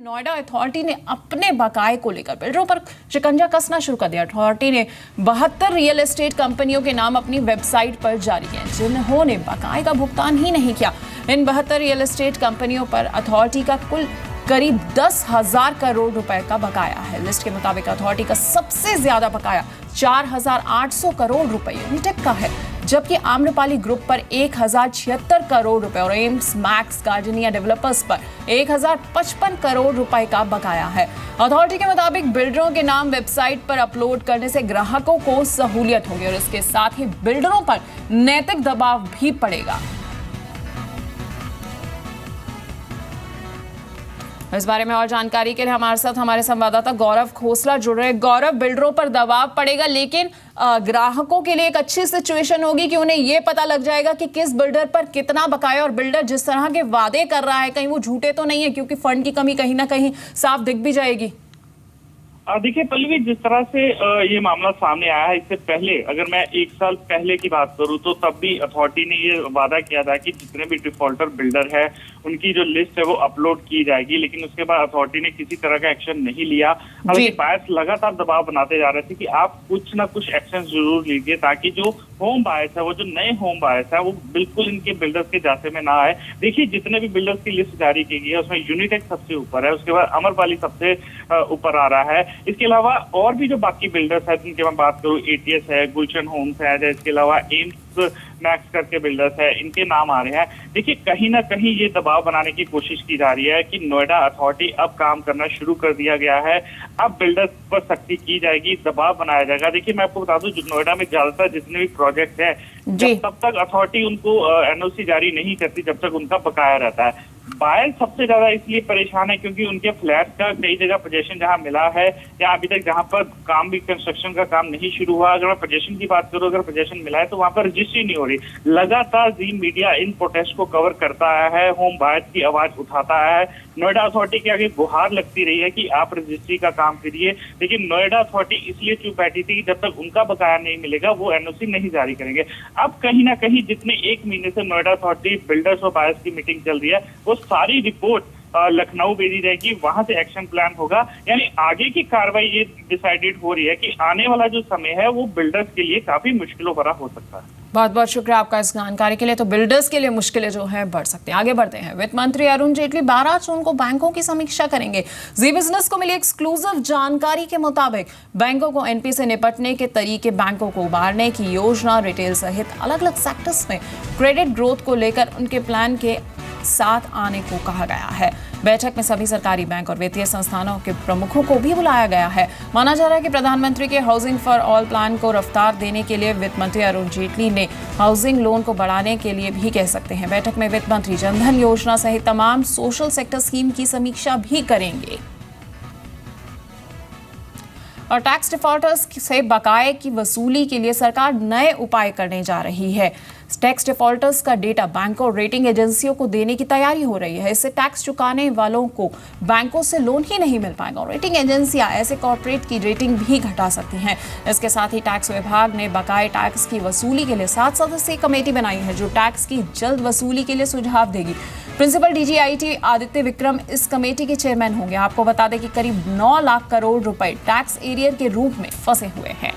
Noida authority ने अपने बकाये को लेकर बिल्डरों पर शिकंजा कसना शुरू कर दिया। अथॉरिटी ने 72 रियल एस्टेट कंपनियों के नाम अपनी वेबसाइट पर जारी किए जिन्होंने बकाये का भुगतान ही नहीं किया। इन 72 रियल एस्टेट कंपनियों पर अथॉरिटी का कुल करीब 10,000 करोड़ रुपए का बकाया है। लिस्ट के मुताबिक अथॉरिटी का सबसे ज्यादा बकाया 4,800 करोड़ रुपए यूनिटेक का है, जबकि आम्रपाली ग्रुप पर 1,076 करोड़ रुपए और एम्स मैक्स गार्डनिया डेवलपर्स पर 1,055 करोड़ रुपए का बकाया है। अथॉरिटी के मुताबिक बिल्डरों के नाम वेबसाइट पर अपलोड करने से ग्राहकों को सहूलियत होगी और इसके साथ ही बिल्डरों पर नैतिक दबाव भी पड़ेगा। इस बारे में और जानकारी के लिए हमारे साथ हमारे संवाददाता गौरव खोसला जुड़ रहे हैं। गौरव, बिल्डरों पर दबाव पड़ेगा, लेकिन ग्राहकों के लिए एक अच्छी सिचुएशन होगी कि उन्हें यह पता लग जाएगा कि किस बिल्डर पर कितना बकाया, और बिल्डर जिस तरह के वादे कर रहा है कहीं वो झूठे तो नहीं है, क्योंकि फंड की कमी कहीं ना कहीं साफ दिख भी जाएगी। देखिए पल्लवी, जिस तरह से ये मामला सामने आया है, इससे पहले अगर मैं 1 साल पहले की बात करूं तो तब भी अथॉरिटी ने ये वादा किया था कि जितने भी डिफॉल्टर बिल्डर है उनकी जो लिस्ट है वो अपलोड की जाएगी, लेकिन उसके बाद अथॉरिटी ने किसी तरह का एक्शन नहीं लिया। हालांकि बायर्स लगातार दबाव बनाते जा रहे थे कि आप कुछ ना कुछ एक्शन जरूर लीजिए ताकि जो होम बायर्स है, वो जो नए होम बायर्स है, वो बिल्कुल इनके बिल्डर्स के जाते में ना आए। देखिए जितने भी बिल्डर्स की लिस्ट जारी की गई है उसमें यूनिटेक सबसे ऊपर है, उसके बाद अमरपाली सबसे ऊपर आ रहा है। इसके अलावा और भी जो बाकी बिल्डर्स है जिनकी मैं बात करूं, एटीएस है, गुलशन होम्स है, इसके अलावा एम्स मैक्स करके बिल्डर्स है, इनके नाम आ रहे हैं। देखिए कहीं ना कहीं ये दबाव बनाने की कोशिश की जा रही है कि नोएडा अथॉरिटी अब काम करना शुरू कर दिया गया है, अब बिल्डर्स पर सख्ती की जाएगी, दबाव बनाया जाएगा। देखिए मैं आपको बता दूं, नोएडा में ज्यादातर जितने भी प्रोजेक्ट है तब तक अथॉरिटी उनको एनओसी जारी नहीं करती जब तक उनका बकाया रहता है। बायर सबसे ज्यादा इसलिए परेशान है क्योंकि उनके फ्लैट का कई जगह पोजीशन जहां मिला है या अभी तक जहां पर काम भी कंस्ट्रक्शन का काम नहीं शुरू हुआ, अगर मैं पोजीशन की बात करूं, अगर पोजीशन मिला है तो वहां पर रजिस्ट्री नहीं हो रही। लगातार जी मीडिया इन प्रोटेस्ट को कवर करता आया है, होम बायर्स की आवाज उठाता आया है। नोएडा अथॉरिटी के आगे गुहार लगती रही है कि आप रजिस्ट्री का काम करिए, लेकिन नोएडा अथॉरिटी इसलिए चुप बैठी थी कि जब तक उनका बकाया नहीं मिलेगा वो एनओसी नहीं जारी करेंगे। अब कहीं ना कहीं जितने 1 महीने से नोएडा अथॉरिटी बिल्डर्स और बायर्स की मीटिंग चल रही है, वो सारी रिपोर्ट लखनऊ भेजी जाएगी, वहां से एक्शन प्लान होगा। यानी आगे की कार्रवाई ये डिसाइडेड हो रही है कि आने वाला जो समय है वो बिल्डर्स के लिए काफी मुश्किलों भरा हो सकता है। बहुत बहुत शुक्रिया आपका इस जानकारी के लिए। तो बिल्डर्स के लिए मुश्किलें जो है बढ़ सकती हैं। आगे बढ़ते हैं। वित्त मंत्री अरुण जेटली 12 जून को बैंकों की समीक्षा करेंगे। जी बिजनेस को मिली एक्सक्लूसिव जानकारी के मुताबिक बैंकों को एनपी से निपटने के तरीके, बैंकों को उबारने की योजना, रिटेल सहित अलग अलग सेक्टर्स में क्रेडिट ग्रोथ को लेकर उनके प्लान के साथ आने को कहा गया है। बैठक में सभी सरकारी बैंक और वित्तीय संस्थानों के प्रमुखों को भी बुलाया गया है। माना जा रहा है कि प्रधानमंत्री के हाउसिंग फॉर ऑल प्लान को रफ्तार देने के लिए वित्त मंत्री अरुण जेटली ने हाउसिंग लोन को बढ़ाने के लिए भी कह सकते हैं। बैठक में वित्त मंत्री जनधन योजना सहित तमाम सोशल सेक्टर स्कीम की समीक्षा भी करेंगे। और टैक्स डिफॉल्टर्स से बकाये की वसूली के लिए सरकार नए उपाय करने जा रही है। टैक्स डिफॉल्टर्स का डेटा बैंकों और रेटिंग एजेंसियों को देने की तैयारी हो रही है। इससे टैक्स चुकाने वालों को बैंकों से लोन ही नहीं मिल पाएगा और रेटिंग एजेंसियां ऐसे कॉर्पोरेट की रेटिंग भी घटा सकती हैं। इसके साथ ही टैक्स विभाग ने बकाये टैक्स की वसूली के लिए 7 सदस्यीय कमेटी बनाई है जो टैक्स की जल्द वसूली के लिए सुझाव देगी। प्रिंसिपल डीजीआईटी आदित्य विक्रम इस कमेटी के चेयरमैन होंगे। आपको बता दें कि करीब 9 लाख करोड़ रुपए टैक्स एरियर के रूप में फंसे हुए हैं।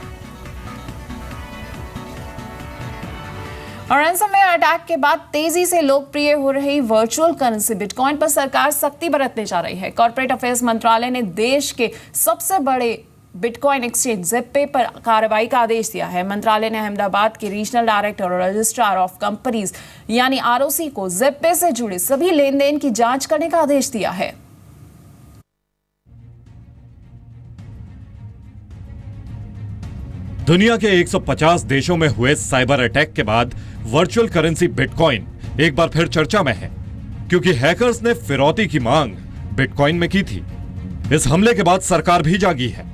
और रैंसमवेयर अटैक के बाद तेजी से लोकप्रिय हो रही वर्चुअल करेंसी बिटकॉइन पर सरकार सख्ती बरतने जा रही है। कॉर्पोरेट अफेयर्स मंत्रालय ने देश के सबसे बड़े बिटकॉइन एक्सचेंज ज़ेप्पे पर कार्रवाई का आदेश दिया है। मंत्रालय ने अहमदाबाद के रीजनल डायरेक्टर और रजिस्ट्रार ऑफ कंपनीज यानी आरओसी को ज़ेप्पे से जुड़े सभी लेन देन की जांच करने का आदेश दिया है। दुनिया के 150 देशों में हुए साइबर अटैक के बाद वर्चुअल करेंसी बिटकॉइन एक बार फिर चर्चा में है, क्योंकि हैकर्स ने फिरौती की मांग बिटकॉइन में की थी। इस हमले के बाद सरकार भी जागी है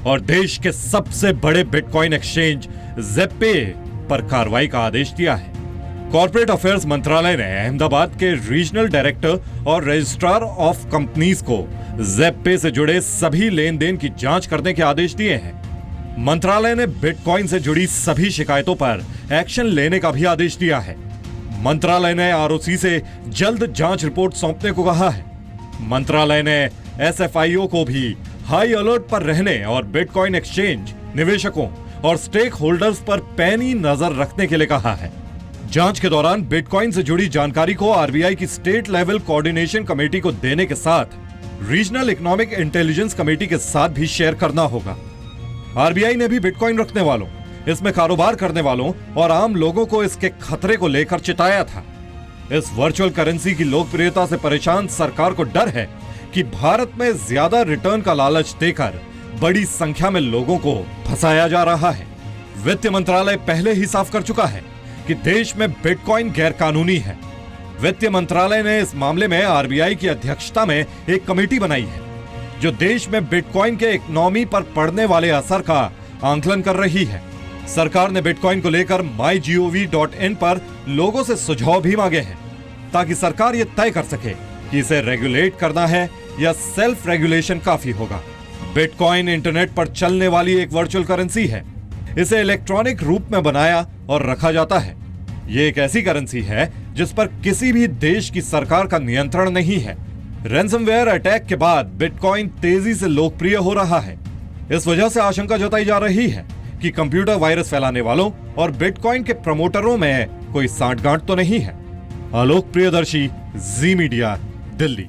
और देश के सबसे बड़े बिटकॉइन एक्सचेंज ज़ेप्पे पर कार्रवाई का आदेश दिया है। कॉर्पोरेट अफेयर्स मंत्रालय ने अहमदाबाद के रीजनल डायरेक्टर और रजिस्ट्रार ऑफ कंपनीज को ज़ेप्पे से जुड़े सभी लेन देन की जांच करने के आदेश दिए हैं। मंत्रालय ने बिटकॉइन से जुड़ी सभी शिकायतों पर एक्शन लेने का भी आदेश दिया है। मंत्रालय ने आरओसी से जल्द जांच रिपोर्ट सौंपने को कहा है। मंत्रालय ने SFIO को भी हाई अलर्ट पर रहने और बिटकॉइन एक्सचेंज, निवेशकों और स्टेक होल्डर्स पर पैनी नजर रखने के लिए कहा है। जांच के दौरान बिटकॉइन से जुड़ी जानकारी को आरबीआई की स्टेट लेवल कोऑर्डिनेशन कमेटी को देने के साथ रीजनल इकोनॉमिक इंटेलिजेंस कमेटी के साथ भी शेयर करना होगा। आरबीआई ने भी बिटकॉइन रखने वालों, इसमें कारोबार करने वालों और आम लोगों को इसके खतरे को लेकर चिताया था। इस वर्चुअल करेंसी की लोकप्रियता से परेशान सरकार को डर है कि भारत में ज्यादा रिटर्न का लालच देकर बड़ी संख्या में लोगों को फंसाया जा रहा है। वित्त मंत्रालय पहले ही साफ कर चुका है कि देश में बिटकॉइन गैरकानूनी है। वित्त मंत्रालय ने इस मामले में आरबीआई की अध्यक्षता में एक कमेटी बनाई है जो देश में बिटकॉइन के इकोनॉमी पर पड़ने वाले असर का आंकलन कर रही है। सरकार ने बिटकॉइन को लेकर mygov.in पर लोगों से सुझाव भी मांगे हैं ताकि सरकार यह तय कर सके कि इसे रेगुलेट करना है या सेल्फ रेगुलेशन काफी होगा। बिटकॉइन इंटरनेट पर चलने वाली एक वर्चुअल करेंसी है। इसे इलेक्ट्रॉनिक रूप में बनाया और रखा जाता है। ये एक ऐसी करेंसी है जिस पर किसी भी देश की सरकार का नियंत्रण नहीं है। रैंसमवेयर अटैक के बाद बिटकॉइन तेजी से लोकप्रिय हो रहा है। इस वजह से आशंका जताई जा रही है कि कंप्यूटर वायरस फैलाने वालों और बिटकॉइन के प्रमोटरों में कोई सांठगांठ तो नहीं है। आलोक प्रियदर्शी, जी मीडिया, दिल्ली।